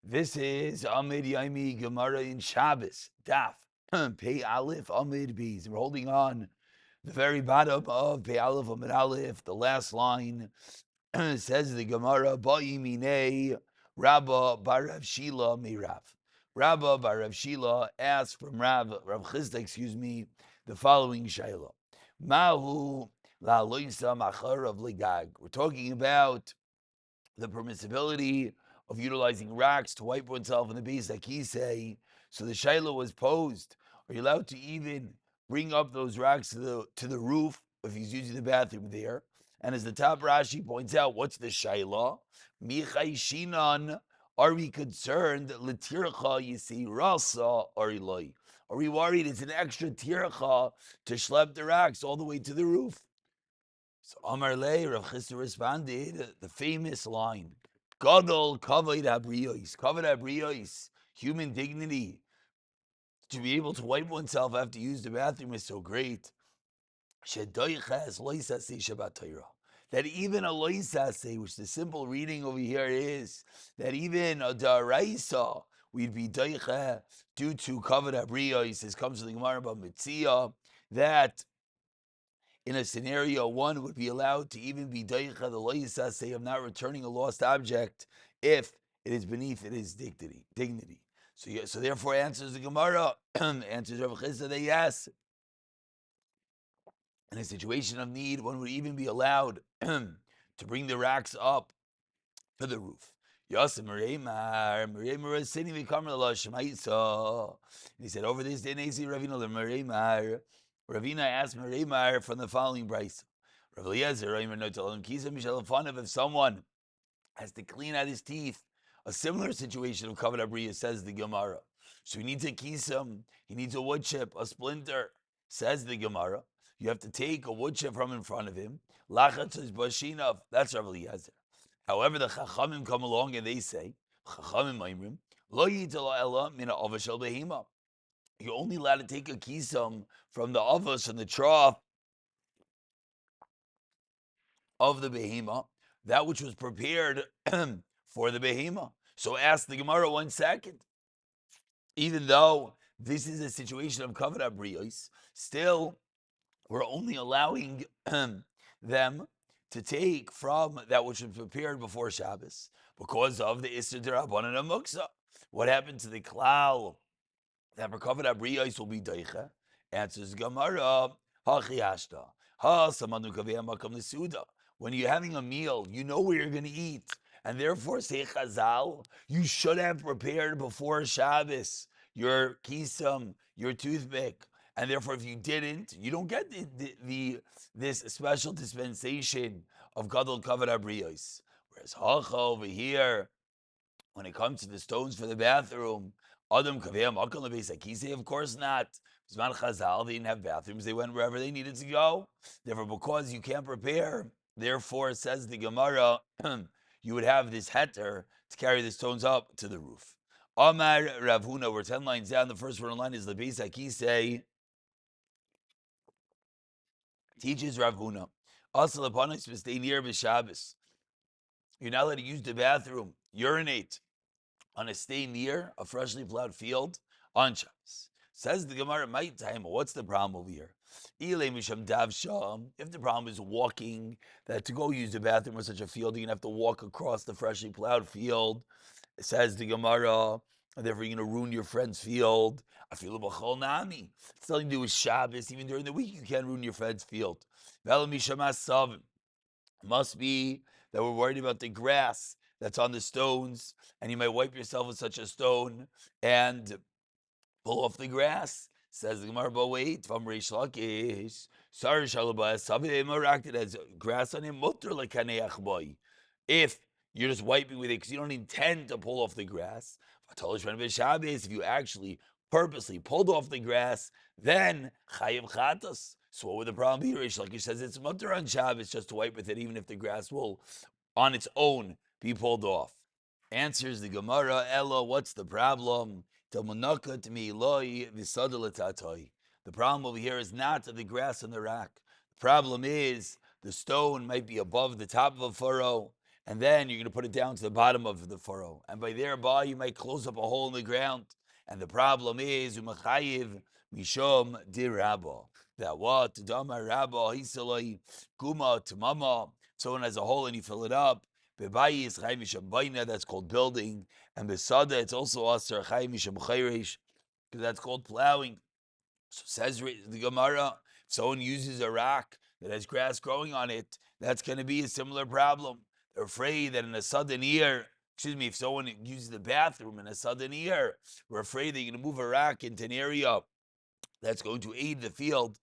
This is Amud Yomi Gemara in Shabbos, Daf, Pei Aleph Amud Beis. And we're holding on the very bottom of Pei Aleph Amud Aleph, the last line. Says the Gemara, Ba'i Minei Rabba Bar Rav Shila Mirav. Rabba Bar Rav Shila asked from Rav Chisda, the following Shaila. Mahu La Loisa Machar of Ligag. We're talking about the permissibility of utilizing racks to wipe oneself in the base, like he say. So the shaila was posed: are you allowed to even bring up those racks to the roof if he's using the bathroom there? And as the top Rashi points out, what's the shaila? Michai shinan. Are we concerned letircha yisi rasa or iloi? Are we worried it's an extra tircha to schlep the racks all the way to the roof? So Amar Le, Rav Chisda responded, the famous line, Gadol kavod habriyos, human dignity, to be able to wipe oneself after you use the bathroom is so great. Shedoiches loisase Shabbat Torah. That even a loisase, which the simple reading over here is, that even a daraisa, we'd be doiche due to kavod habriyos, as comes to the Gemara about Mitzia, that in a scenario, one would be allowed to even be daicha the loyisase of not returning a lost object if it is beneath his dignity. So therefore, answers the Gemara, answers Rav Chisda that yes, in a situation of need, one would even be allowed to bring the racks up to the roof. Yasim Mereimar is sitting with Kamar Shemaitza. He said, over this day, Nasi Ravina Mereimar. Ravina asked Mereimar from the following brayso. Rav Eliezer, if someone has to clean out his teeth, a similar situation of kavod habriya, says the Gemara. So he needs a kisam, he needs a wood chip, a splinter, says the Gemara. You have to take a wood chip from in front of him. Lachatz is bashinav. That's Rav Eliezer. However, the Chachamim come along and they say, Chachamim Maimrim, Lo yitala ela mina avashel behima. You're only allowed to take a kisam from the avos and the trough of the behema, that which was prepared for the behema. So ask the Gemara 1 second. Even though this is a situation of kavod habriyos, still we're only allowing them to take from that which was prepared before Shabbos because of the Isser D'Rabbanan and Muksa. What happened to the klal that for kavod habriyos will be daicha? Answers Gemara, Hachiyashta, Ha Samanu Kaveh Makam Nesuda. When you're having a meal, you know where you're going to eat. And therefore, say Chazal, you should have prepared before Shabbos your kisam, your toothpick. And therefore, if you didn't, you don't get this special dispensation of Gadol Kavod habriyos. Whereas Hacha over here, when it comes to the stones for the bathroom, Adam Kaveh Makam Lebeis, of course not. Zman Chazal, they didn't have bathrooms. They went wherever they needed to go. Therefore, because you can't prepare, therefore, says the Gemara, you would have this heter to carry the stones up to the roof. Amar Rav Huna, we're 10 lines down. The first one in line is Lebeis Hakisei. Teaches Rav Huna. Also, Lapanis stay near B'Shabbos. You're not allowed to use the bathroom, urinate on a stay near a freshly plowed field on Shabbos. Says the Gemara, my time, what's the problem over here? If the problem is walking, that to go use the bathroom on such a field, you're going to have to walk across the freshly plowed field. It says the Gemara, and therefore you're going to ruin your friend's field. It's nothing to do with Shabbos. Even during the week, you can't ruin your friend's field. Must be that we're worried about the grass that's on the stones, and you might wipe yourself with such a stone and pull off the grass. Says the Gemara, but wait, from Reish Lakish, sorry, Shalabas, Savim as grass on him, mutter lekaneach boy. If you're just wiping with it because you don't intend to pull off the grass, if you actually purposely pulled off the grass, then chayiv chatas. So what would the problem be? Reish Lakish says it's mutter on Shabbos just to wipe with it, even if the grass will, on its own, be pulled off. Answers the Gemara, Ella, what's the problem? The problem over here is not the grass on the rack. The problem is the stone might be above the top of a furrow, and then you're going to put it down to the bottom of the furrow. And by thereby, you might close up a hole in the ground. And the problem is, umachayiv mishom dirabba. That what? Dama rabba, hisaloi, guma, tamama. Someone has a hole and you fill it up. Bebayis, chayim misham baina, that's called building. And besada, it's also aser, chayim misham chayresh, because that's called plowing. So says the Gemara, if someone uses a rock that has grass growing on it, that's going to be a similar problem. They're afraid that in a sudden year, if someone uses the bathroom in a sudden year, we're afraid they're going to move a rock into an area that's going to aid the field,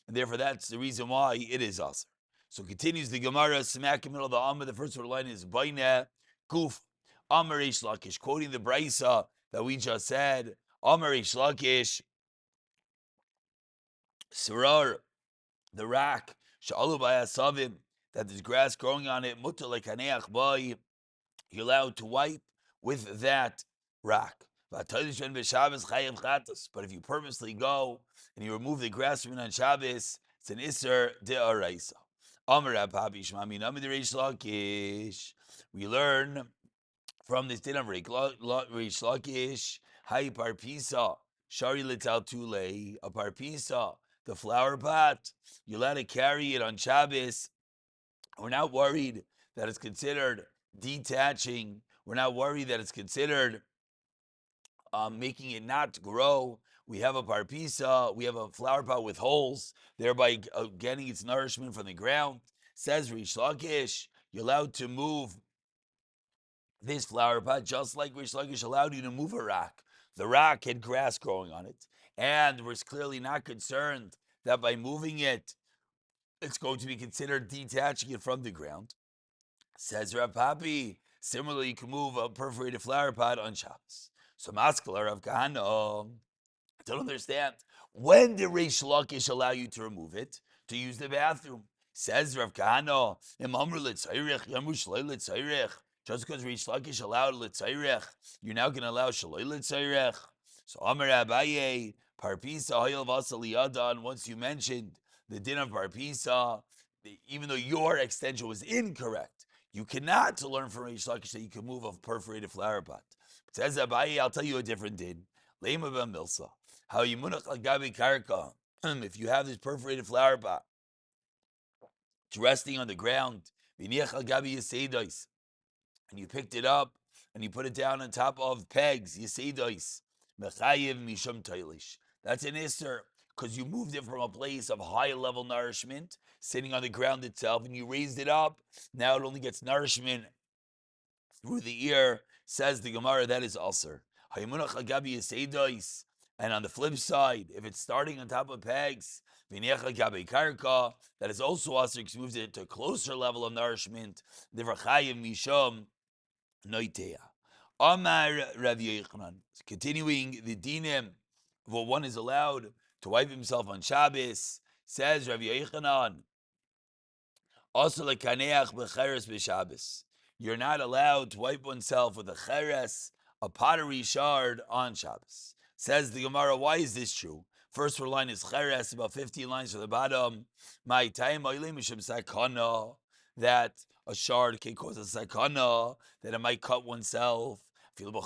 and therefore that's the reason why it is us. So continues the Gemara, smack in the middle of the Amma, the first line is Baina Guf Amar Reish Lakish, quoting the Brisa that we just said, Amar Reish Lakish, Sarar, the rock, Sha'alu Bayasavim, that there's grass growing on it, Mutter Lekaneach Bay, you're allowed to wipe with that rock. But if you purposely go and you remove the grass from it on Shabbos, it's an Isser De'araisa. We learn from this din of Reish Lakish, Hai Parpisa, Shari Lital Tule, a Parpisa, the flower pot, you're allowed to carry it on Shabbos. We're not worried that it's considered detaching. We're not worried that it's considered making it not grow. We have a parpisa, we have a flower pot with holes, thereby getting its nourishment from the ground. Says Reish Lakish, you're allowed to move this flower pot just like Reish Lakish allowed you to move a rock. The rock had grass growing on it, and we're clearly not concerned that by moving it, it's going to be considered detaching it from the ground. Says Rav Papi, similarly, you can move a perforated flower pot on Shabbos. So Maskala Rav Kahana, I don't understand. When did Reish Lakish allow you to remove it? To use the bathroom? Says Rav Kahana, just because Reish Lakish allowed Litzayrech, you're now going to allow Shaloi Litzayrech. So Amar Abaye, Parpisa Hayel Vasaliyadan, once you mentioned the din of Parpisa, even though your extension was incorrect, you cannot learn from Reish Lakish that you can move a perforated flower pot. But says Abaye, I'll tell you a different din. Lema Milsa. How Yimunach Lagabi Karka. If you have this perforated flower pot, it's resting on the ground, and you picked it up and you put it down on top of pegs, Yiseidois, Mechayiv Mishum Tailish. That's an Isser, because you moved it from a place of high level nourishment, sitting on the ground itself, and you raised it up. Now it only gets nourishment through the ear. Says the Gemara, that is Ulcer. And on the flip side, if it's starting on top of pegs, that is also Ulcer, because you moved it to a closer level of nourishment. Amar Rav Yochanan, continuing the dinim of what one is allowed to wipe himself on Shabbos, says Rav Yochanan, also lekaneach b'cheres b'Shabbos. You're not allowed to wipe oneself with a cheres, a pottery shard, on Shabbos. Says the Gemara, why is this true? First line is cheres, about 15 lines from the bottom. My time sakana, that a shard can cause a sakana, that it might cut oneself. They were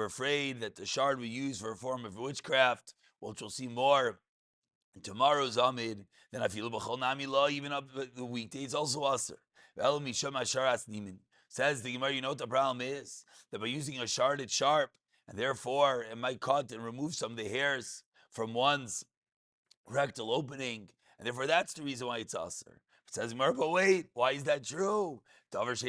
afraid that the shard we use for a form of witchcraft, which we'll see more in tomorrow's Amid, then I feel b'chol nami law, even up the weekdays also aser. Says the Gemara, you know what the problem is? That by using a shard, it's sharp, and therefore it might cut and remove some of the hairs from one's rectal opening, and therefore that's the reason why it's aser. It says Gemara, but wait, why is that true? It's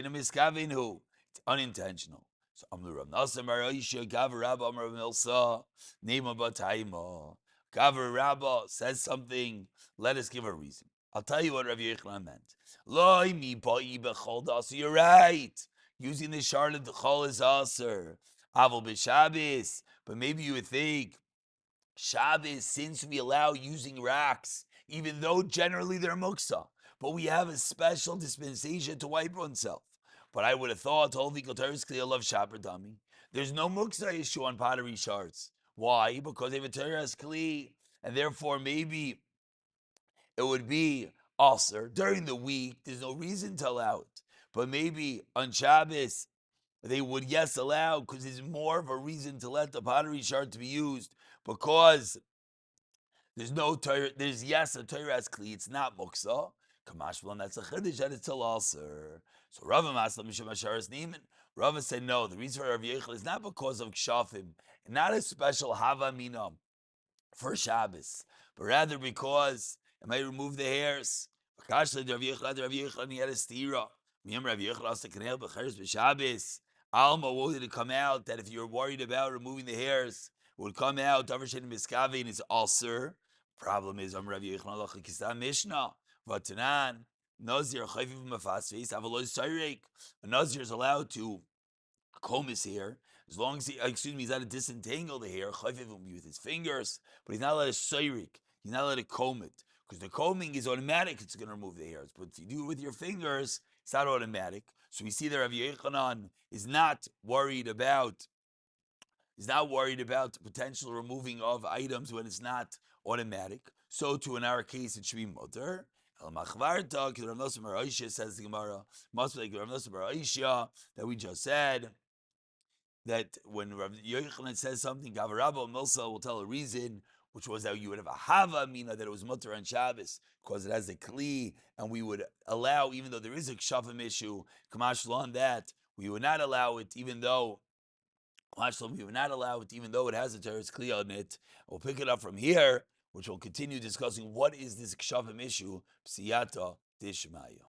unintentional. So Amru Rav Nasa Maraisha Gav Rabba Amar Milsa Nema Bataima. Gav Rabba says something. Let us give a reason. I'll tell you what Rav Yochanan meant. Loi mi ba'i bechol das. You're right. Using the shard of the chol is aser. Avol b'Shabbos. But maybe you would think Shabbos, since we allow using racks, even though generally they're muksa, but we have a special dispensation to wipe oneself. But I would have thought, there's no muksa issue on pottery shards. Why? Because they have a teres kli, and therefore maybe it would be Also, during the week, there's no reason to allow it. But maybe on Shabbos, they would, yes, allow, because there's more of a reason to let the pottery shard to be used, because there's no Torah, there's, yes, a Torah as Kli, it's not Muksa. Kamashmalan, that's a Chiddush, and it's still also. So Rava Maslam Mishum Asharis Neiman. Rava said no, the reason for Rav Yechel is not because of Kshafim, not a special Hava Minam for Shabbos, but rather because it might remove the hairs. Rav Yechel, he had a stira. Rav Yechel asked the Kanel B'Cheres B'Shabbos. Alma wanted to come out that if you're worried about removing the hairs, it would come out. Davershin Miskavin is ulcer. Problem is, Rav Yechel Halacha Kisam Mishnah. Vatanan Nazir Chayviv Mafasvis Avalois Sayrek. A Nazir is allowed to comb his hair as long as he's not to disentangle the hair, with his fingers, but he's not allowed to sayrik. He's not allowed to comb it. Because the combing is automatic, it's going to remove the hairs. But if you do it with your fingers, it's not automatic. So we see that Rav Yechanan is not worried about the potential removing of items when it's not automatic. So too in our case it should be mutter. Says the Gemara, must be like Rav Nosson Bar Aisha that we just said, that when Rav Yochanan says something, Gavarabba Milsa will tell a reason, which was that you would have a Hava Mina, that it was Mutter on Shabbos, because it has a Kli, and we would allow, even though there is a Kshafim issue, Kamash on that, we would not allow it, even though we would not allow it, even though it has a Teretz Kli on it. We'll pick it up from here, which we'll continue discussing what is this Kshafim issue, Psiyata Dishmaya.